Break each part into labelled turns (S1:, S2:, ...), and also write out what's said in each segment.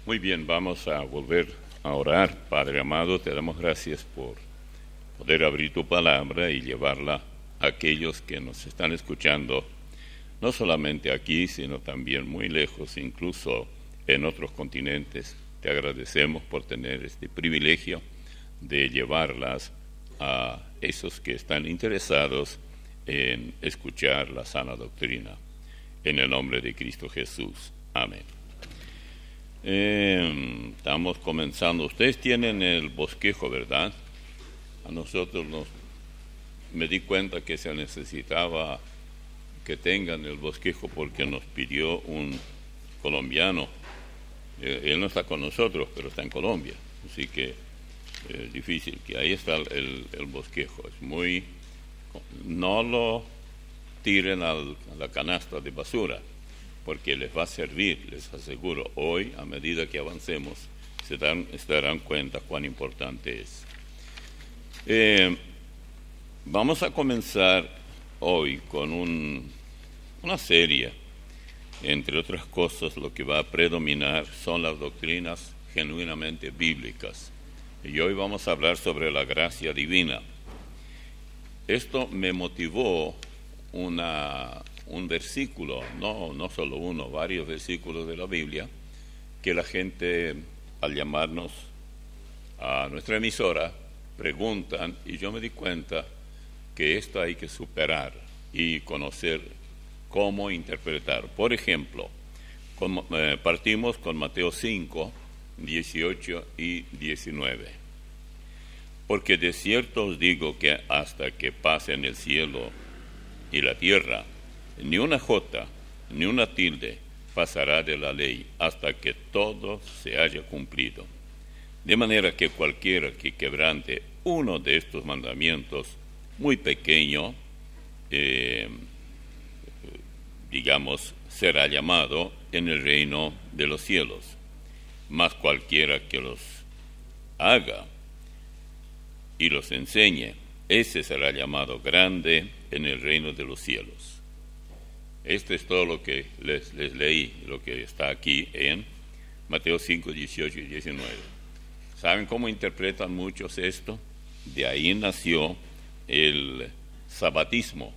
S1: Muy bien, vamos a volver a orar. Padre amado, te damos gracias por poder abrir tu palabra y llevarla a aquellos que nos están escuchando, no solamente aquí, sino también muy lejos, incluso en otros continentes. Te agradecemos por tener este privilegio de llevarlas a esos que están interesados en escuchar la sana doctrina. En el nombre de Cristo Jesús. Amén. Estamos comenzando. Ustedes tienen el bosquejo, ¿verdad? A nosotros me di cuenta que se necesitaba que tengan el bosquejo porque nos pidió un colombiano. Él no está con nosotros, pero está en Colombia. Así que es difícil. Que ahí está el bosquejo. Es muy... No lo tiren a la canasta de basura, porque les va a servir, les aseguro. Hoy, a medida que avancemos, se darán cuenta cuán importante es. Vamos a comenzar hoy con una serie. Entre otras cosas, lo que va a predominar son las doctrinas genuinamente bíblicas. Y hoy vamos a hablar sobre la gracia divina. Esto me motivó un versículo, no solo uno, varios versículos de la Biblia, que la gente, al llamarnos a nuestra emisora, preguntan, y yo me di cuenta que esto hay que superar y conocer cómo interpretar. Por ejemplo, partimos con Mateo 5, 18 y 19. Porque de cierto os digo que hasta que pasen el cielo y la tierra, ni una jota, ni una tilde pasará de la ley hasta que todo se haya cumplido. De manera que cualquiera que quebrante uno de estos mandamientos, muy pequeño, será llamado en el reino de los cielos. Mas cualquiera que los haga y los enseñe, ese será llamado grande en el reino de los cielos. Esto es todo lo que les leí, lo que está aquí en Mateo 5, 18 y 19. ¿Saben cómo interpretan muchos esto? De ahí nació el sabatismo.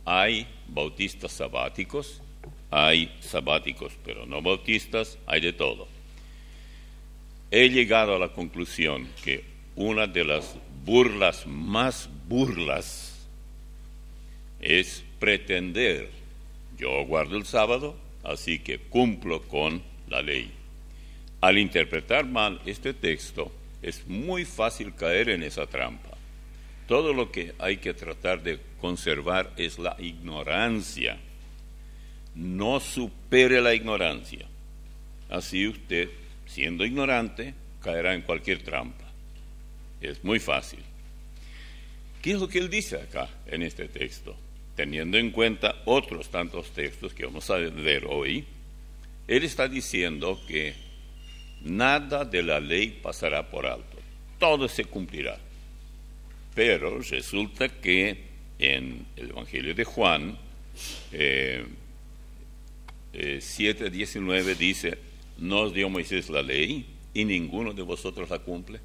S1: Hay bautistas sabáticos, hay sabáticos pero no bautistas, hay de todo. He llegado a la conclusión que una de las burlas más burlas es pretender: yo guardo el sábado, así que cumplo con la ley. Al interpretar mal este texto, es muy fácil caer en esa trampa. Todo lo que hay que tratar de conservar es la ignorancia. No supere la ignorancia. Así usted, siendo ignorante, caerá en cualquier trampa. Es muy fácil. ¿Qué es lo que él dice acá en este texto? Teniendo en cuenta otros tantos textos que vamos a ver hoy, él está diciendo que nada de la ley pasará por alto. Todo se cumplirá. Pero resulta que en el Evangelio de Juan 7:19 dice: ¿no os dio Moisés la ley y ninguno de vosotros la cumple?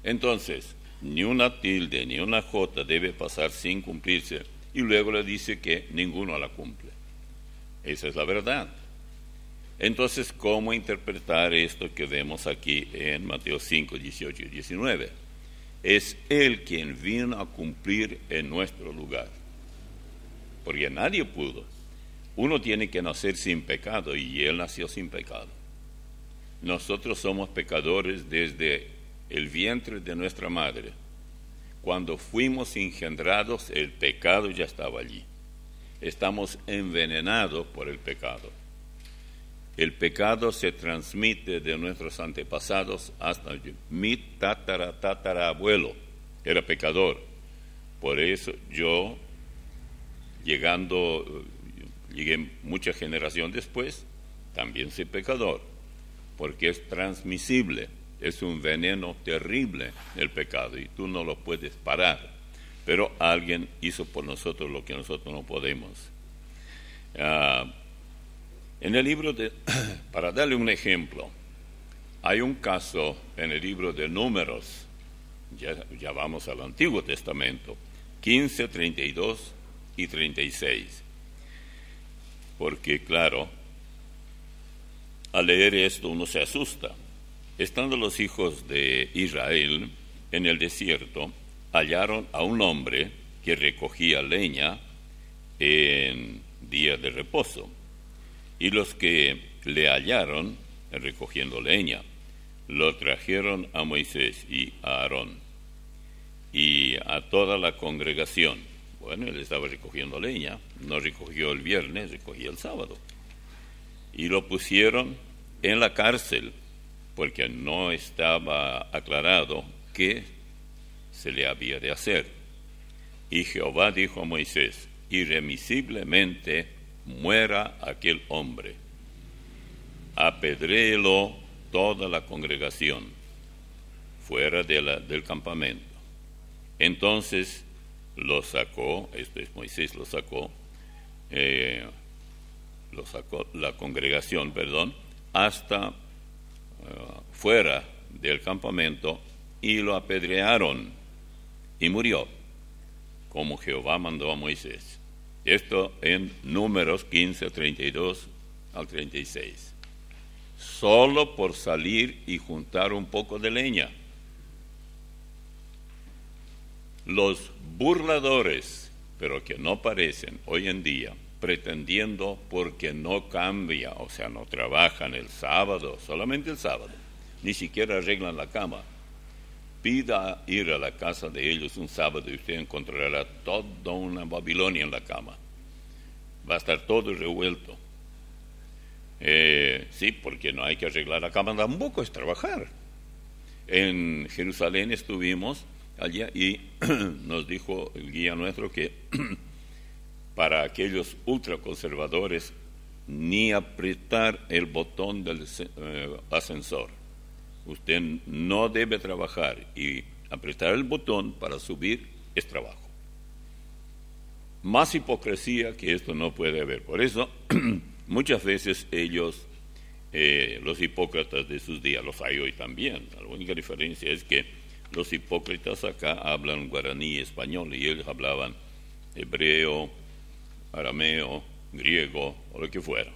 S1: Entonces, ni una tilde ni una jota debe pasar sin cumplirse, y luego le dice que ninguno la cumple. Esa es la verdad. Entonces, ¿cómo interpretar esto que vemos aquí en Mateo 5, 18 y 19? Es Él quien vino a cumplir en nuestro lugar, porque nadie pudo. Uno tiene que nacer sin pecado, y Él nació sin pecado. Nosotros somos pecadores desde el vientre de nuestra madre. Cuando fuimos engendrados, el pecado ya estaba allí. Estamos envenenados por el pecado. El pecado se transmite de nuestros antepasados hasta mi tatarabuelo era pecador. Por eso yo, llegué mucha generación después, también soy pecador, porque es transmisible. Es un veneno terrible el pecado y tú no lo puedes parar. Pero alguien hizo por nosotros lo que nosotros no podemos. En el libro de, para darle un ejemplo, hay un caso en el libro de Números, ya vamos al Antiguo Testamento, 15, 32 y 36. Porque, claro, al leer esto uno se asusta. Estando los hijos de Israel en el desierto, hallaron a un hombre que recogía leña en día de reposo. Y los que le hallaron recogiendo leña, lo trajeron a Moisés y a Aarón y a toda la congregación. Bueno, él estaba recogiendo leña, no recogió el viernes, recogía el sábado. Y lo pusieron en la cárcel, porque no estaba aclarado qué se le había de hacer. Y Jehová dijo a Moisés: irremisiblemente muera aquel hombre, apedréelo toda la congregación fuera del campamento. Entonces lo sacó, esto es Moisés lo sacó la congregación, hasta fuera del campamento, y lo apedrearon y murió, como Jehová mandó a Moisés. Esto en Números 15, 32 al 36. Solo por salir y juntar un poco de leña. Los burladores, pero que no parecen hoy en día, pretendiendo porque no cambia, o sea, no trabajan el sábado, solamente el sábado, ni siquiera arreglan la cama. Pida ir a la casa de ellos un sábado y usted encontrará toda una Babilonia en la cama. Va a estar todo revuelto. Sí, porque no hay que arreglar la cama, tampoco es trabajar. En Jerusalén estuvimos allá y nos dijo el guía nuestro que para aquellos ultraconservadores ni apretar el botón del ascensor. Usted no debe trabajar, y apretar el botón para subir es trabajo. Más hipocresía que esto no puede haber. Por eso, muchas veces ellos, los hipócritas de sus días, los hay hoy también. La única diferencia es que los hipócritas acá hablan guaraní, español, y ellos hablaban hebreo, arameo, griego o lo que fuera.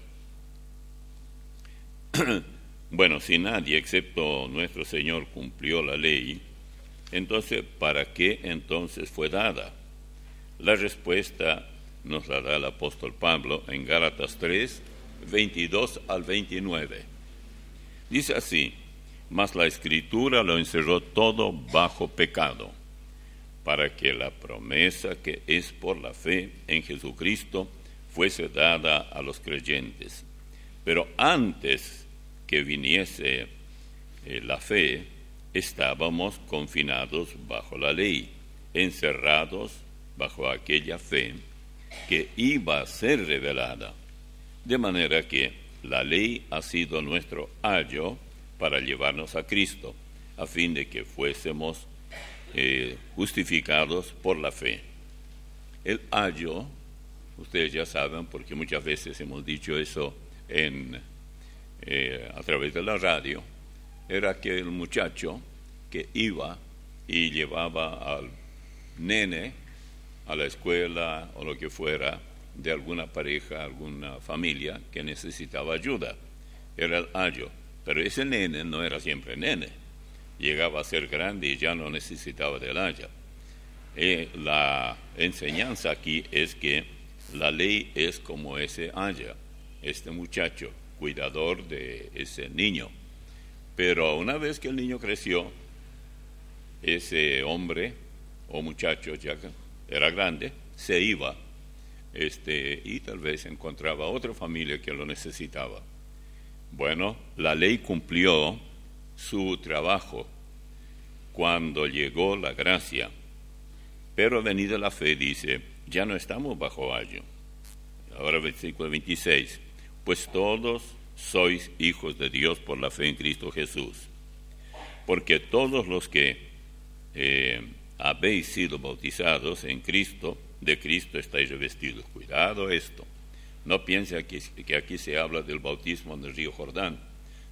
S1: Bueno, si nadie excepto nuestro Señor cumplió la ley, entonces, ¿para qué entonces fue dada? La respuesta nos la da el apóstol Pablo en Gálatas 3, 22 al 29. Dice así: mas la Escritura lo encerró todo bajo pecado, para que la promesa que es por la fe en Jesucristo fuese dada a los creyentes. Pero antes que viniese la fe, estábamos confinados bajo la ley, encerrados bajo aquella fe que iba a ser revelada. De manera que la ley ha sido nuestro ayo para llevarnos a Cristo, a fin de que fuésemos justificados por la fe. El ayo, ustedes ya saben, porque muchas veces hemos dicho eso a través de la radio, era aquel muchacho que iba y llevaba al nene a la escuela o lo que fuera de alguna pareja, alguna familia que necesitaba ayuda. Era el ayo, pero ese nene no era siempre nene, llegaba a ser grande y ya no necesitaba del ayo. La enseñanza aquí es que la ley es como ese ayo, este muchacho, cuidador de ese niño. Pero una vez que el niño creció, ese hombre o muchacho ya era grande, se iba y tal vez encontraba otra familia que lo necesitaba. Bueno, la ley cumplió su trabajo cuando llegó la gracia, pero venida la fe, dice, ya no estamos bajo ayo. Ahora versículo 26, pues todos sois hijos de Dios por la fe en Cristo Jesús, porque todos los que habéis sido bautizados en Cristo, de Cristo estáis revestidos. Cuidado esto, No piense que aquí se habla del bautismo en el río Jordán.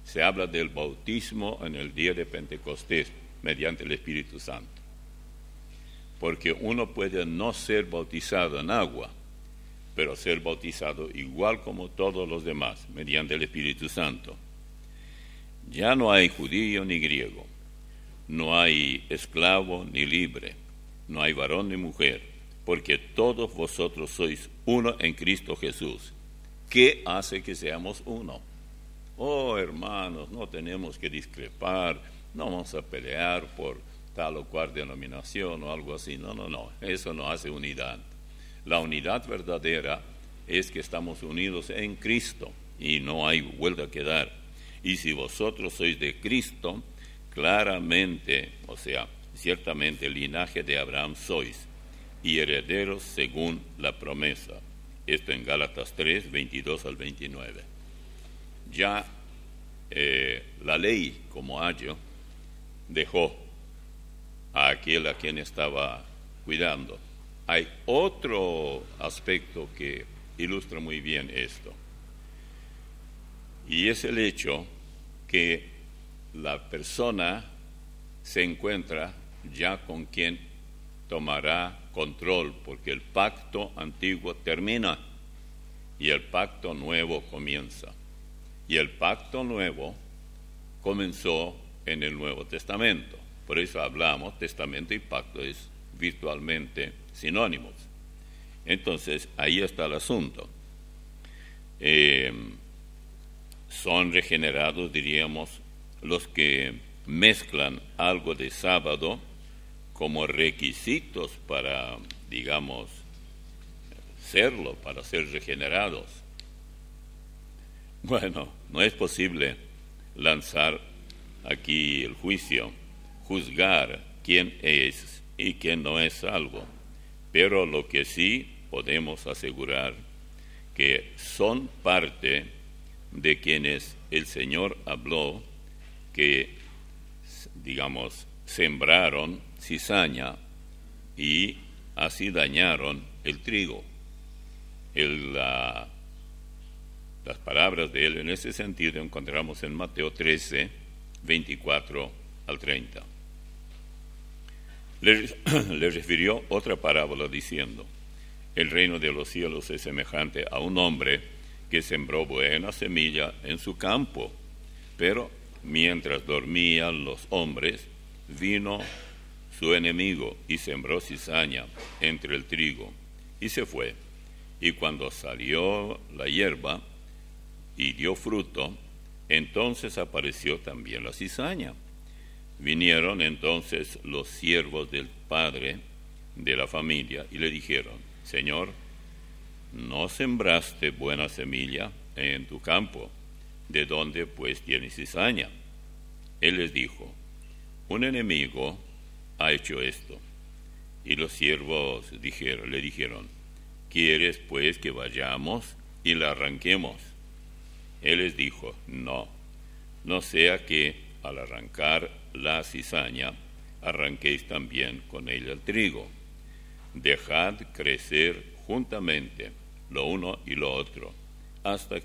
S1: Se habla del bautismo en el día de Pentecostés, mediante el Espíritu Santo. Porque uno puede no ser bautizado en agua, pero ser bautizado igual como todos los demás, mediante el Espíritu Santo. Ya no hay judío ni griego, no hay esclavo ni libre, no hay varón ni mujer, porque todos vosotros sois uno en Cristo Jesús. ¿Qué hace que seamos uno? Oh, hermanos, no tenemos que discrepar, no vamos a pelear por tal o cual denominación o algo así. No, eso no hace unidad. La unidad verdadera es que estamos unidos en Cristo y no hay vuelta que dar. Y si vosotros sois de Cristo, claramente, o sea, ciertamente el linaje de Abraham sois, y herederos según la promesa. Esto en Gálatas 3, 22 al 29. Ya la ley, como ayo, dejó a aquel a quien estaba cuidando. Hay otro aspecto que ilustra muy bien esto, y es el hecho que la persona se encuentra ya con quien tomará control, porque el pacto antiguo termina y el pacto nuevo comienza. Y el pacto nuevo comenzó en el Nuevo Testamento. Por eso hablamos, testamento y pacto es virtualmente sinónimos. Entonces, ahí está el asunto. Son regenerados, diríamos, los que mezclan algo de sábado como requisitos para, digamos, serlo, para ser regenerados. Bueno, no es posible lanzar aquí el juicio, juzgar quién es y quién no es salvo, pero lo que sí podemos asegurar que son parte de quienes el Señor habló, que, digamos, sembraron cizaña y así dañaron el trigo. Las palabras de él en ese sentido encontramos en Mateo 13, 24 al 30. Le refirió otra parábola diciendo: el reino de los cielos es semejante a un hombre que sembró buena semilla en su campo, pero mientras dormían los hombres, vino su enemigo y sembró cizaña entre el trigo y se fue. Y cuando salió la hierba y dio fruto, entonces apareció también la cizaña. Vinieron entonces los siervos del padre de la familia y le dijeron: Señor, ¿no sembraste buena semilla en tu campo? ¿De dónde pues tienes cizaña? Él les dijo: un enemigo ha hecho esto. Y los siervos le dijeron: ¿quieres pues que vayamos y la arranquemos? Él les dijo: no sea que al arrancar la cizaña arranquéis también con ella el trigo. Dejad crecer juntamente lo uno y lo otro hasta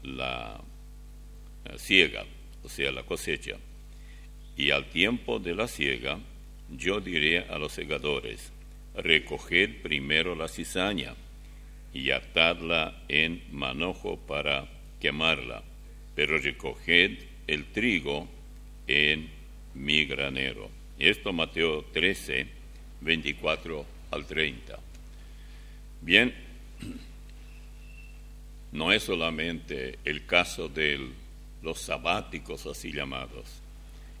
S1: la siega, o sea, la cosecha. Y al tiempo de la siega, yo diré a los segadores: recoged primero la cizaña y atadla en manojo para quemarla, pero recoged el trigo en mi granero. Esto Mateo 13, 24 al 30. Bien, no es solamente el caso de los sabáticos así llamados.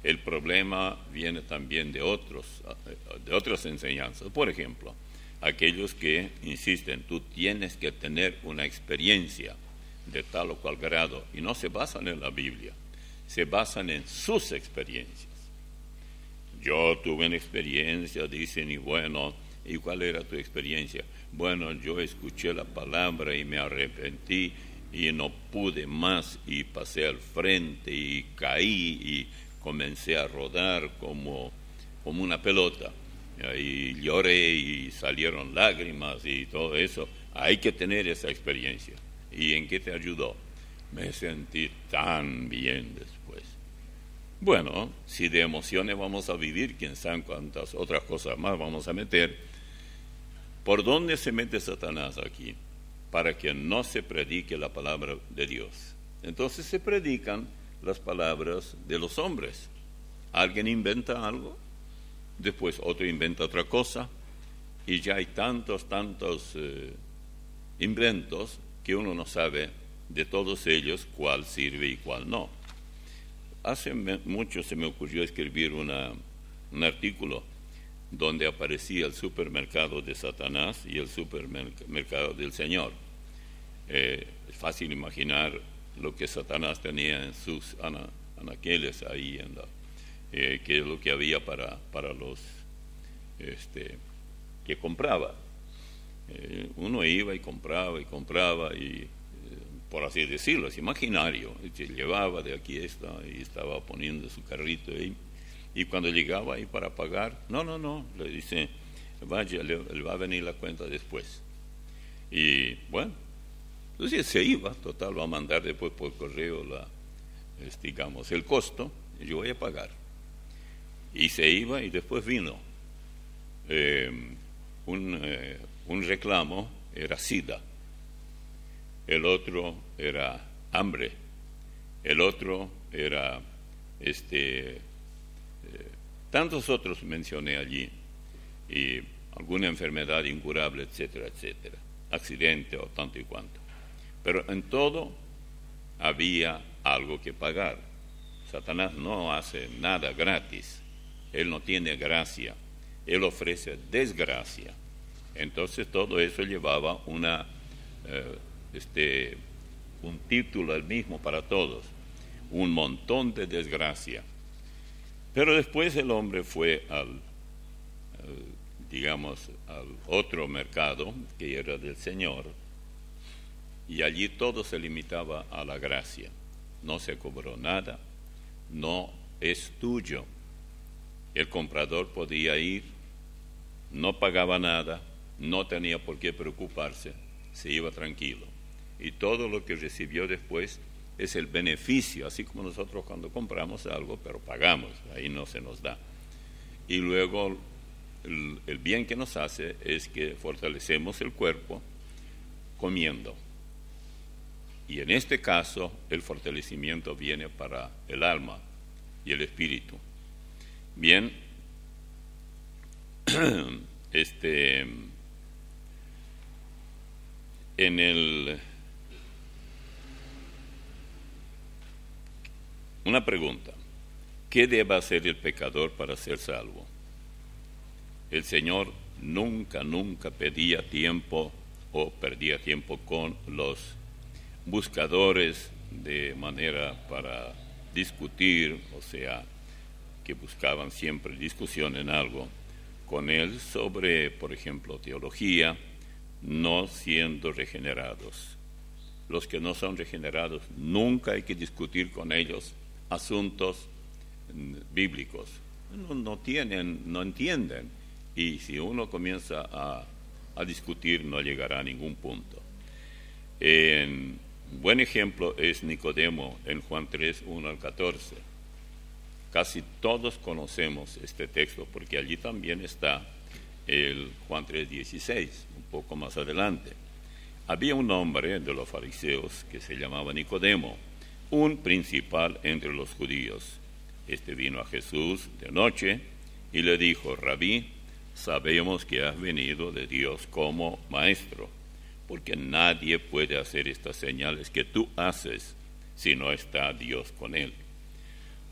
S1: El problema viene también de otras enseñanzas. Por ejemplo, aquellos que insisten: tú tienes que tener una experiencia de tal o cual grado, y no se basan en la Biblia, se basan en sus experiencias. Yo tuve una experiencia, dicen, y bueno, ¿y cuál era tu experiencia? Bueno, yo escuché la palabra y me arrepentí y no pude más y pasé al frente y caí y comencé a rodar como una pelota y lloré y salieron lágrimas y todo eso. Hay que tener esa experiencia. ¿Y en qué te ayudó? Me sentí tan bien después. Bueno, si de emociones vamos a vivir, quién sabe cuántas otras cosas más vamos a meter. ¿Por dónde se mete Satanás aquí? Para que no se predique la palabra de Dios. Entonces se predican las palabras de los hombres. Alguien inventa algo, después otro inventa otra cosa, y ya hay tantos inventos que uno no sabe de todos ellos cuál sirve y cuál no. Hace mucho se me ocurrió escribir un artículo donde aparecía el supermercado de Satanás y el supermercado del Señor. Es fácil imaginar lo que Satanás tenía en sus anaqueles ahí, que es lo que había para los que compraba. Uno iba y compraba y por así decirlo, es imaginario, se llevaba de aquí y estaba poniendo su carrito ahí, y cuando llegaba ahí para pagar, no, le dice, vaya, le va a venir la cuenta después. Y bueno, entonces se iba, total, va a mandar después por correo el costo, y yo voy a pagar. Y se iba y después vino un reclamo, era SIDA. El otro era hambre, el otro era tantos otros mencioné allí, y alguna enfermedad incurable, etcétera, etcétera, accidente o tanto y cuanto. Pero en todo había algo que pagar. Satanás no hace nada gratis, él no tiene gracia, él ofrece desgracia. Entonces todo eso llevaba un título el mismo para todos, un montón de desgracia. Pero después el hombre fue al otro mercado, que era del Señor, y allí todo se limitaba a la gracia. No se cobró nada, no es tuyo. El comprador podía ir, no pagaba nada, no tenía por qué preocuparse, se iba tranquilo. Y todo lo que recibió después es el beneficio, así como nosotros cuando compramos algo, pero pagamos, ahí no se nos da. Y luego el bien que nos hace es que fortalecemos el cuerpo comiendo. Y en este caso el fortalecimiento viene para el alma y el espíritu. Bien, una pregunta: ¿qué debe hacer el pecador para ser salvo? El Señor nunca pedía tiempo o perdía tiempo con los buscadores de manera para discutir, o sea, que buscaban siempre discusión en algo con Él sobre, por ejemplo, teología, no siendo regenerados. Los que no son regenerados, nunca hay que discutir con ellos asuntos bíblicos. No entienden, y si uno comienza a discutir no llegará a ningún punto. Buen ejemplo es Nicodemo en Juan 3, 1 al 14. Casi todos conocemos este texto porque allí también está el Juan 3, 16, un poco más adelante. Había un hombre de los fariseos que se llamaba Nicodemo, un principal entre los judíos. Este vino a Jesús de noche y le dijo: Rabí, sabemos que has venido de Dios como maestro, porque nadie puede hacer estas señales que tú haces si no está Dios con él.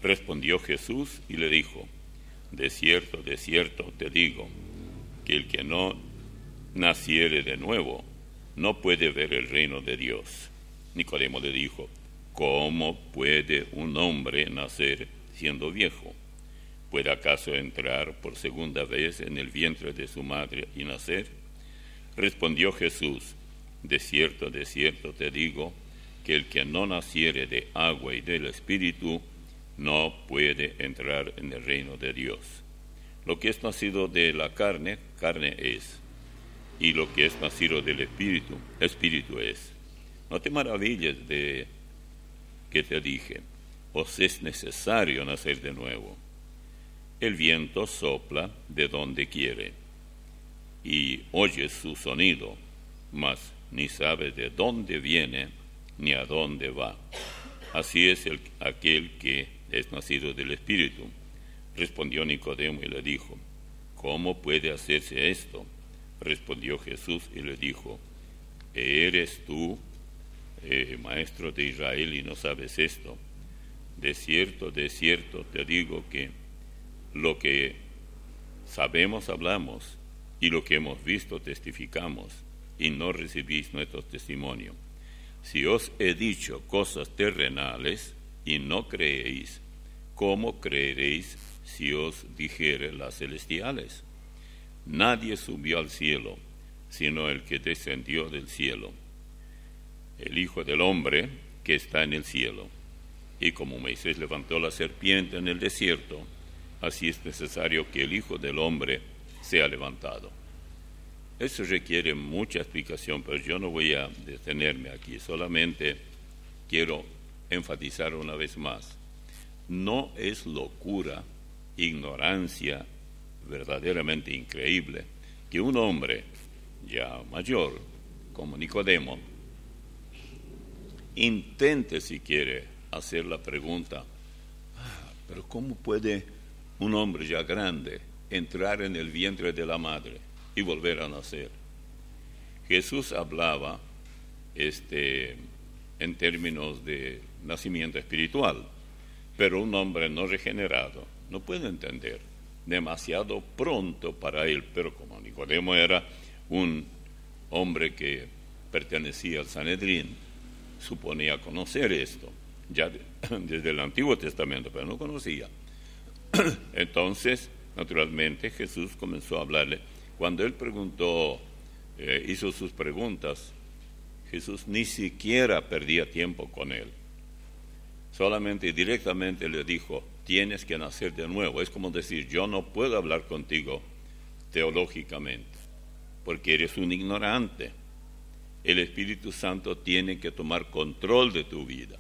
S1: Respondió Jesús y le dijo: de cierto te digo, que el que no naciere de nuevo no puede ver el reino de Dios. Nicodemo le dijo: ¿cómo puede un hombre nacer siendo viejo? ¿Puede acaso entrar por segunda vez en el vientre de su madre y nacer? Respondió Jesús: de cierto te digo, que el que no naciere de agua y del Espíritu no puede entrar en el reino de Dios. Lo que es nacido de la carne, carne es, y lo que es nacido del Espíritu, Espíritu es. No te maravilles de que te dije, os es necesario nacer de nuevo. El viento sopla de donde quiere, y oyes su sonido, mas ni sabes de dónde viene ni a dónde va. Así es aquel que es nacido del Espíritu. Respondió Nicodemo y le dijo, ¿cómo puede hacerse esto? Respondió Jesús y le dijo, ¿eres tú, maestro de Israel, y no sabes esto? De cierto te digo que lo que sabemos hablamos, y lo que hemos visto testificamos, y no recibís nuestro testimonio. Si os he dicho cosas terrenales y no creéis, ¿cómo creeréis si os dijere las celestiales? Nadie subió al cielo, sino el que descendió del cielo, el Hijo del Hombre que está en el cielo. Y como Moisés levantó la serpiente en el desierto, así es necesario que el Hijo del Hombre sea levantado. Eso requiere mucha explicación, pero yo no voy a detenerme aquí, solamente quiero enfatizar una vez más. No es locura, ignorancia verdaderamente increíble que un hombre ya mayor, como Nicodemo, intente si quiere hacer la pregunta, pero ¿cómo puede un hombre ya grande entrar en el vientre de la madre y volver a nacer? Jesús hablaba en términos de nacimiento espiritual, pero un hombre no regenerado no puede entender, demasiado pronto para él. Pero como Nicodemo era un hombre que pertenecía al Sanedrín, suponía conocer esto ya desde el Antiguo Testamento, pero no conocía. Entonces, naturalmente, Jesús comenzó a hablarle. Cuando él preguntó, hizo sus preguntas, Jesús ni siquiera perdía tiempo con él. Solamente y directamente le dijo, tienes que nacer de nuevo. Es como decir, yo no puedo hablar contigo teológicamente, porque eres un ignorante. El Espíritu Santo tiene que tomar control de tu vida.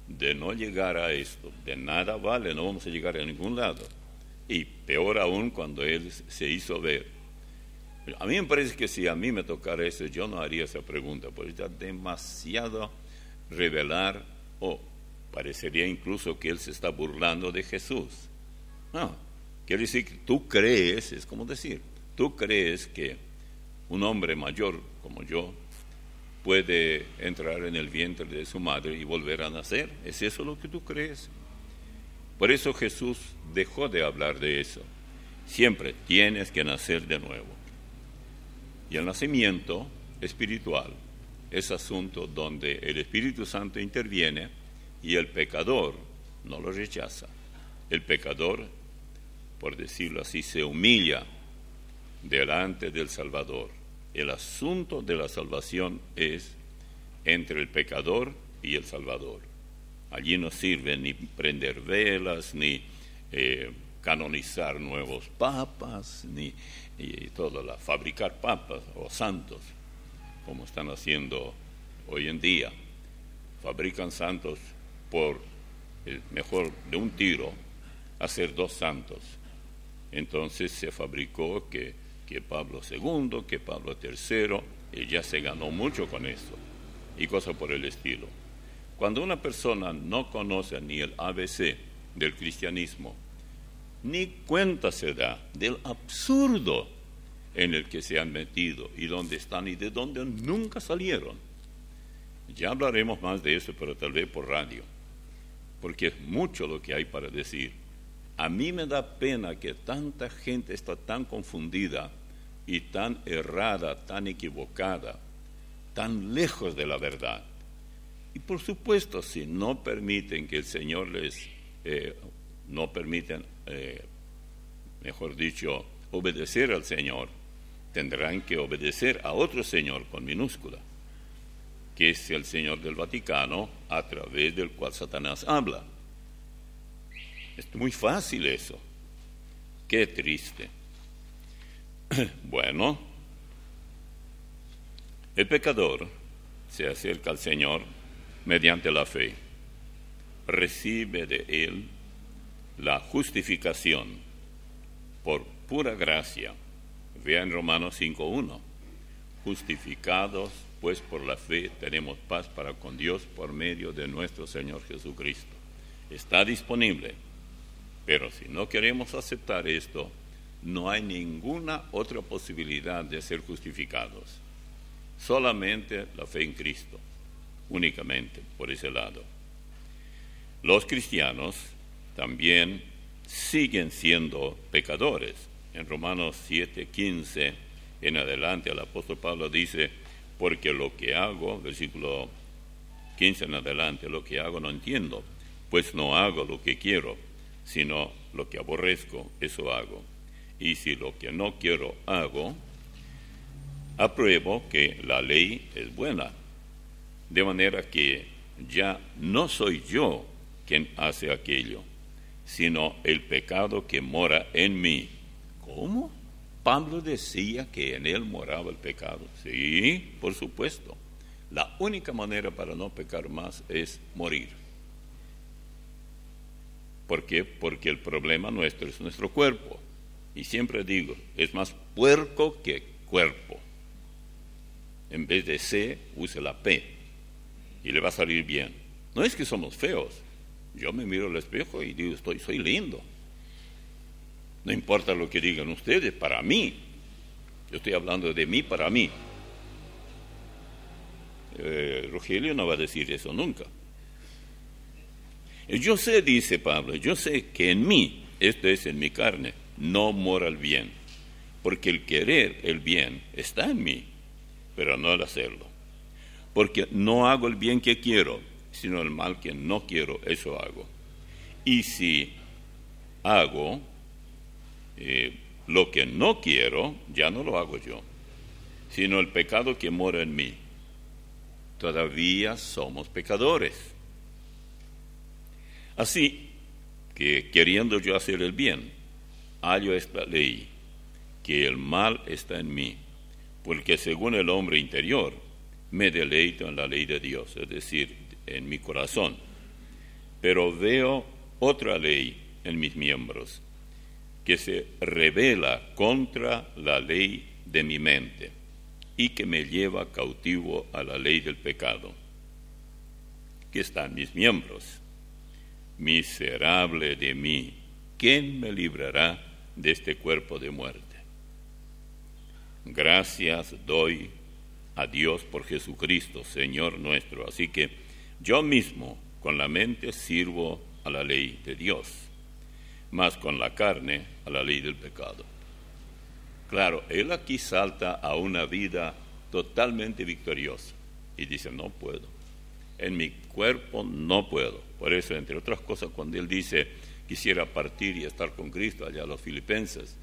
S1: De no llegar a esto, de nada vale, no vamos a llegar a ningún lado. Y peor aún cuando Él se hizo ver. A mí me parece que si a mí me tocara eso, yo no haría esa pregunta, porque está demasiado revelar, o parecería incluso que Él se está burlando de Jesús. No, quiere decir que tú crees, es como decir, tú crees que un hombre mayor como yo puede entrar en el vientre de su madre y volver a nacer. ¿Es eso lo que tú crees? Por eso Jesús dejó de hablar de eso. Siempre tienes que nacer de nuevo. Y el nacimiento espiritual es asunto donde el Espíritu Santo interviene y el pecador no lo rechaza. El pecador, por decirlo así, se humilla delante del Salvador. El asunto de la salvación es entre el pecador y el Salvador. Allí no sirve ni prender velas, ni canonizar nuevos papas, ni fabricar papas o santos, como están haciendo hoy en día. Fabrican santos por, mejor de un tiro, hacer 2 santos. Entonces se fabricó que Pablo II, que Pablo III, y ya se ganó mucho con esto, y cosas por el estilo. Cuando una persona no conoce ni el ABC del cristianismo, ni cuenta se da del absurdo en el que se han metido, y dónde están, y de dónde nunca salieron. Ya hablaremos más de eso, pero tal vez por radio, porque es mucho lo que hay para decir. A mí me da pena que tanta gente está tan confundida y tan errada, tan equivocada, tan lejos de la verdad. Y por supuesto, si no permiten que el Señor no permiten, mejor dicho, obedecer al Señor, tendrán que obedecer a otro Señor con minúscula, que es el Señor del Vaticano, a través del cual Satanás habla. Es muy fácil eso. Qué triste. Bueno, El pecador se acerca al Señor mediante la fe. Recibe de Él la justificación por pura gracia. Vea en Romanos 5:1. Justificados, pues por la fe tenemos paz para con Dios por medio de nuestro Señor Jesucristo. Está disponible, pero si no queremos aceptar esto, no hay ninguna otra posibilidad de ser justificados. Solamente la fe en Cristo, únicamente por ese lado. Los cristianos también siguen siendo pecadores. En Romanos 7:15 en adelante el apóstol Pablo dice: porque lo que hago, versículo 15 en adelante, lo que hago no entiendo, pues no hago lo que quiero, sino lo que aborrezco, eso hago. Y si lo que no quiero hago, apruebo que la ley es buena, de manera que ya no soy yo quien hace aquello, sino el pecado que mora en mí. ¿Cómo? Pablo decía que en él moraba el pecado. Sí, por supuesto. La única manera para no pecar más es morir. ¿Por qué? Porque el problema nuestro es nuestro cuerpo. Y siempre digo, es más puerco que cuerpo. En vez de C, use la P y le va a salir bien. No es que somos feos. Yo me miro al espejo y digo, soy lindo. No importa lo que digan ustedes, para mí. Yo estoy hablando de mí para mí. Rogelio no va a decir eso nunca. Yo sé, dice Pablo, yo sé que en mí, esto es en mi carne, no mora el bien. Porque el querer el bien está en mí, pero no el hacerlo. Porque no hago el bien que quiero, sino el mal que no quiero, eso hago. Y si hago lo que no quiero, ya no lo hago yo, sino el pecado que mora en mí. Todavía somos pecadores. Así que, queriendo yo hacer el bien, hallo esta ley, que el mal está en mí, porque según el hombre interior, me deleito en la ley de Dios, es decir, en mi corazón. Pero veo otra ley en mis miembros, que se rebela contra la ley de mi mente y que me lleva cautivo a la ley del pecado, que está en mis miembros. Miserable de mí, ¿quién me librará de este cuerpo de muerte? Gracias doy a Dios por Jesucristo, Señor nuestro. Así que yo mismo con la mente sirvo a la ley de Dios, mas con la carne a la ley del pecado. Claro, él aquí salta a una vida totalmente victoriosa y dice, no puedo, en mi cuerpo no puedo. Por eso, entre otras cosas, cuando él dice, quisiera partir y estar con Cristo, allá a los filipenses,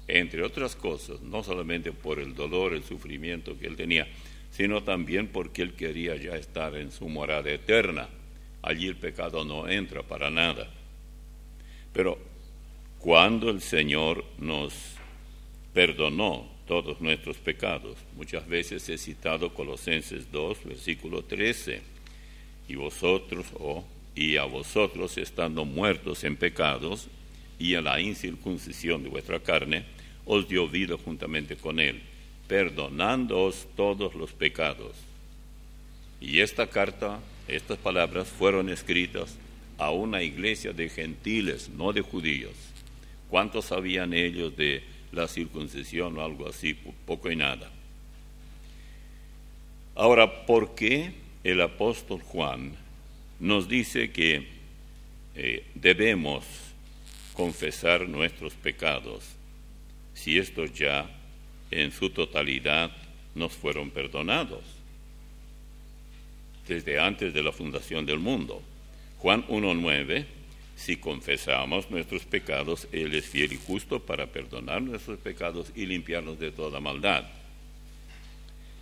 S1: entre otras cosas, no solamente por el dolor, el sufrimiento que él tenía, sino también porque él quería ya estar en su morada eterna. Allí el pecado no entra para nada. Pero cuando el Señor nos perdonó todos nuestros pecados, muchas veces he citado Colosenses 2, versículo 13, y a vosotros estando muertos en pecados y a la incircuncisión de vuestra carne, os dio vida juntamente con él, perdonándoos todos los pecados. Y esta carta, estas palabras fueron escritas a una iglesia de gentiles, no de judíos. ¿Cuántos sabían ellos de la circuncisión o algo así? Poco y nada. Ahora, ¿por qué el apóstol Juan nos dice que debemos confesar nuestros pecados si estos ya en su totalidad nos fueron perdonados desde antes de la fundación del mundo? Juan 1:9, si confesamos nuestros pecados, Él es fiel y justo para perdonar nuestros pecados y limpiarnos de toda maldad.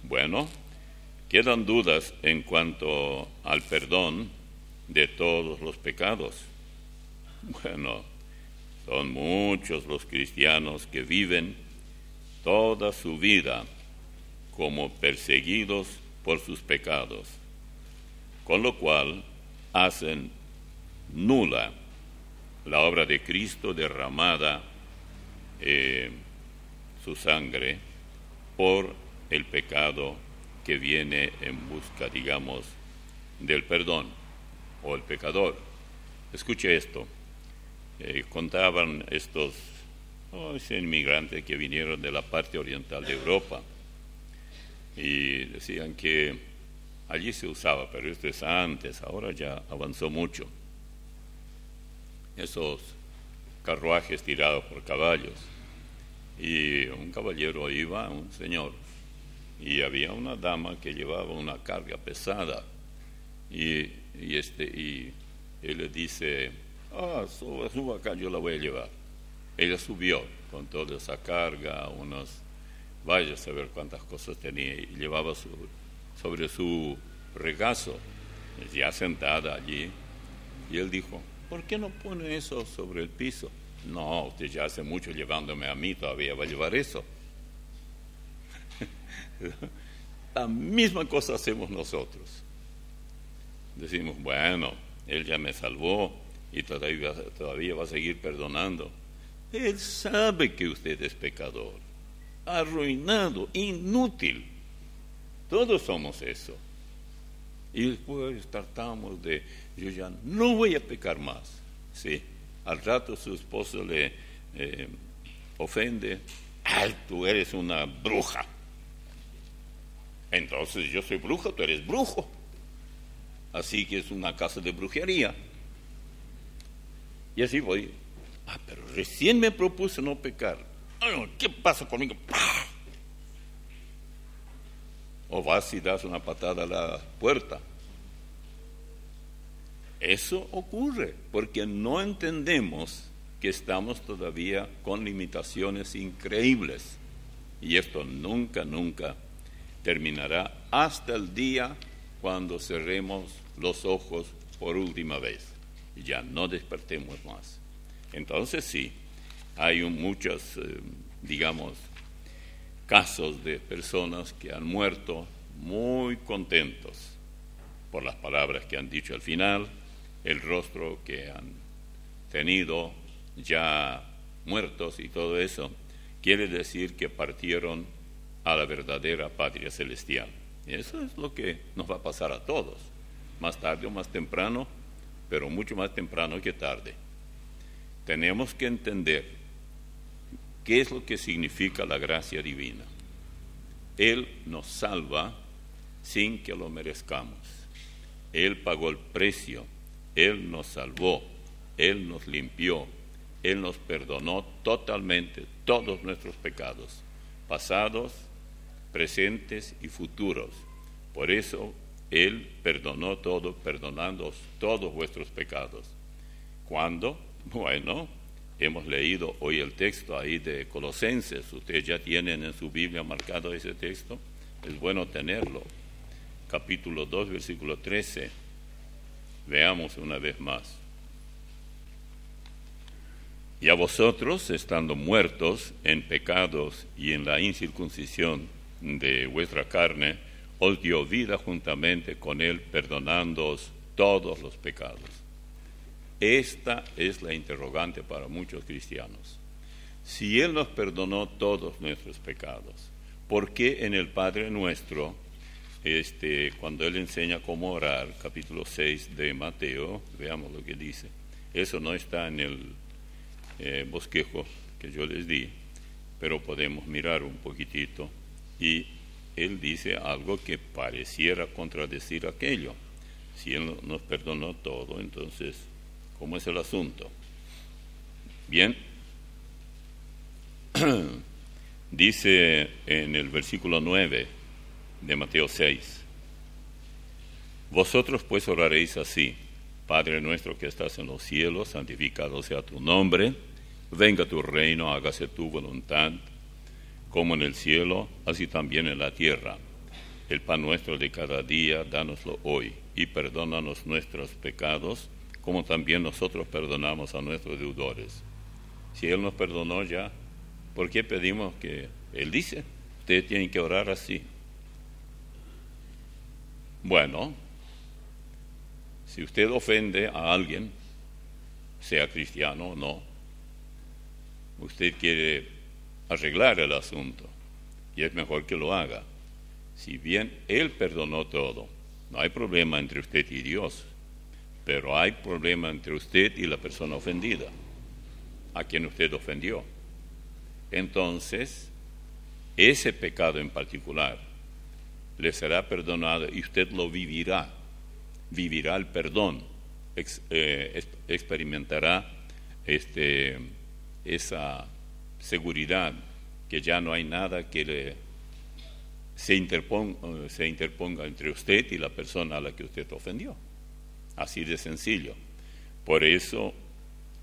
S1: Bueno, quedan dudas en cuanto al perdón de todos los pecados. Bueno, son muchos los cristianos que viven toda su vida como perseguidos por sus pecados, con lo cual hacen nula la obra de Cristo derramada, su sangre, por el pecado que viene en busca, digamos, del perdón o el pecador. Escuche esto. Contaban estos inmigrantes que vinieron de la parte oriental de Europa y decían que allí se usaba, pero esto es antes, ahora ya avanzó mucho. Esos carruajes tirados por caballos, y un caballero iba, un señor, y había una dama que llevaba una carga pesada, y él le dice: suba acá, yo la voy a llevar. Ella subió con toda esa carga, vaya a saber cuántas cosas tenía, y llevaba sobre su regazo, ya sentada allí, y él dijo: ¿por qué no pone eso sobre el piso? No, usted ya hace mucho llevándome a mí, todavía va a llevar eso. La misma cosa hacemos nosotros. Decimos: bueno, él ya me salvó y todavía va a seguir perdonando. Él sabe que usted es pecador, arruinado, inútil. Todos somos eso. Y después tratamos de: yo ya no voy a pecar más. Sí, al rato su esposo le ofende: ¡ay, tú eres una bruja! Entonces yo soy bruja, tú eres brujo. Así que es una casa de brujería. Y así voy: pero recién me propuse no pecar. ¿Qué pasa conmigo? ¡Pah! O vas y das una patada a la puerta. Eso ocurre porque no entendemos que estamos todavía con limitaciones increíbles. Y esto nunca, nunca terminará hasta el día cuando cerremos los ojos por última vez y ya no despertemos más. Entonces sí, hay muchos, digamos, casos de personas que han muerto muy contentos por las palabras que han dicho al final, el rostro que han tenido ya muertos y todo eso. Quiere decir que partieron a la verdadera patria celestial. Y eso es lo que nos va a pasar a todos, más tarde o más temprano, pero mucho más temprano que tarde. Tenemos que entender qué es lo que significa la gracia divina. Él nos salva sin que lo merezcamos. Él pagó el precio, Él nos salvó, Él nos limpió, Él nos perdonó totalmente todos nuestros pecados, pasados, presentes y futuros. Por eso Él perdonó todo, perdonando todos vuestros pecados. ¿Cuándo? Bueno, hemos leído hoy el texto ahí de Colosenses. Ustedes ya tienen en su Biblia marcado ese texto. Es bueno tenerlo. Capítulo 2, versículo 13. Veamos una vez más. Y a vosotros, estando muertos en pecados y en la incircuncisión de vuestra carne, os dio vida juntamente con Él, perdonándoos todos los pecados. Esta es la interrogante para muchos cristianos. Si Él nos perdonó todos nuestros pecados, ¿por qué en el Padre Nuestro, cuando Él enseña cómo orar, capítulo 6 de Mateo, veamos lo que dice? Eso no está en el bosquejo que yo les di, pero podemos mirar un poquitito, y Él dice algo que pareciera contradecir aquello. Si Él nos perdonó todo, entonces, ¿cómo es el asunto? Bien, dice en el versículo 9 de Mateo 6: vosotros pues oraréis así: Padre nuestro que estás en los cielos, santificado sea tu nombre, venga tu reino, hágase tu voluntad, como en el cielo, así también en la tierra. El pan nuestro de cada día, dánoslo hoy, y perdónanos nuestros pecados, como también nosotros perdonamos a nuestros deudores. Si Él nos perdonó ya, ¿por qué pedimos que Él dice? Ustedes tienen que orar así: Bueno, si usted ofende a alguien, sea cristiano o no, usted quiere arreglar el asunto y es mejor que lo haga. Si bien Él perdonó todo, no hay problema entre usted y Dios, pero hay problema entre usted y la persona ofendida, a quien usted ofendió. Entonces, ese pecado en particular le será perdonado y usted lo vivirá el perdón, experimentará esa seguridad que ya no hay nada que se interponga entre usted y la persona a la que usted ofendió. Así de sencillo. Por eso,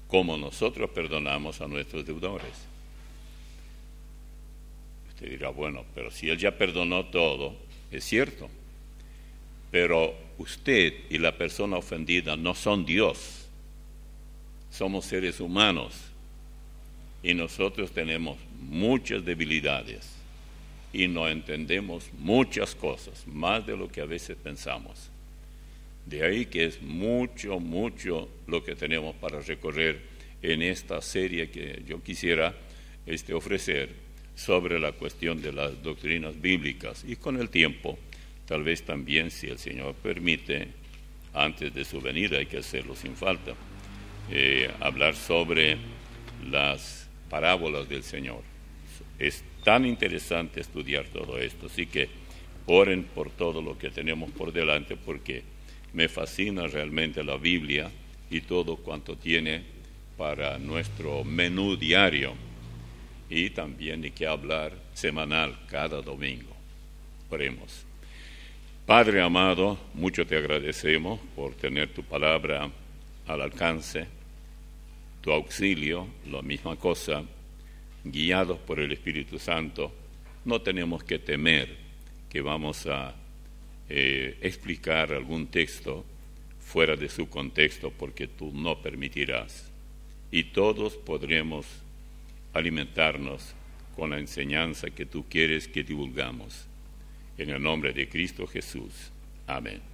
S1: como nosotros perdonamos a nuestros deudores. Usted dirá, bueno, pero si Él ya perdonó todo, es cierto, pero usted y la persona ofendida no son Dios, somos seres humanos y nosotros tenemos muchas debilidades y no entendemos muchas cosas, más de lo que a veces pensamos. De ahí que es mucho lo que tenemos para recorrer en esta serie que yo quisiera ofrecer sobre la cuestión de las doctrinas bíblicas. Y con el tiempo, tal vez también, si el Señor permite, antes de su venida, hay que hacerlo sin falta, hablar sobre las parábolas del Señor. Es tan interesante estudiar todo esto, así que oren por todo lo que tenemos por delante, porque me fascina realmente la Biblia y todo cuanto tiene para nuestro menú diario y también de qué hablar semanal cada domingo. Oremos. Padre amado, mucho te agradecemos por tener tu palabra al alcance, tu auxilio, la misma cosa, guiados por el Espíritu Santo, no tenemos que temer que vamos a explicar algún texto fuera de su contexto, porque tú no permitirás. Y todos podremos alimentarnos con la enseñanza que tú quieres que divulgamos. En el nombre de Cristo Jesús. Amén.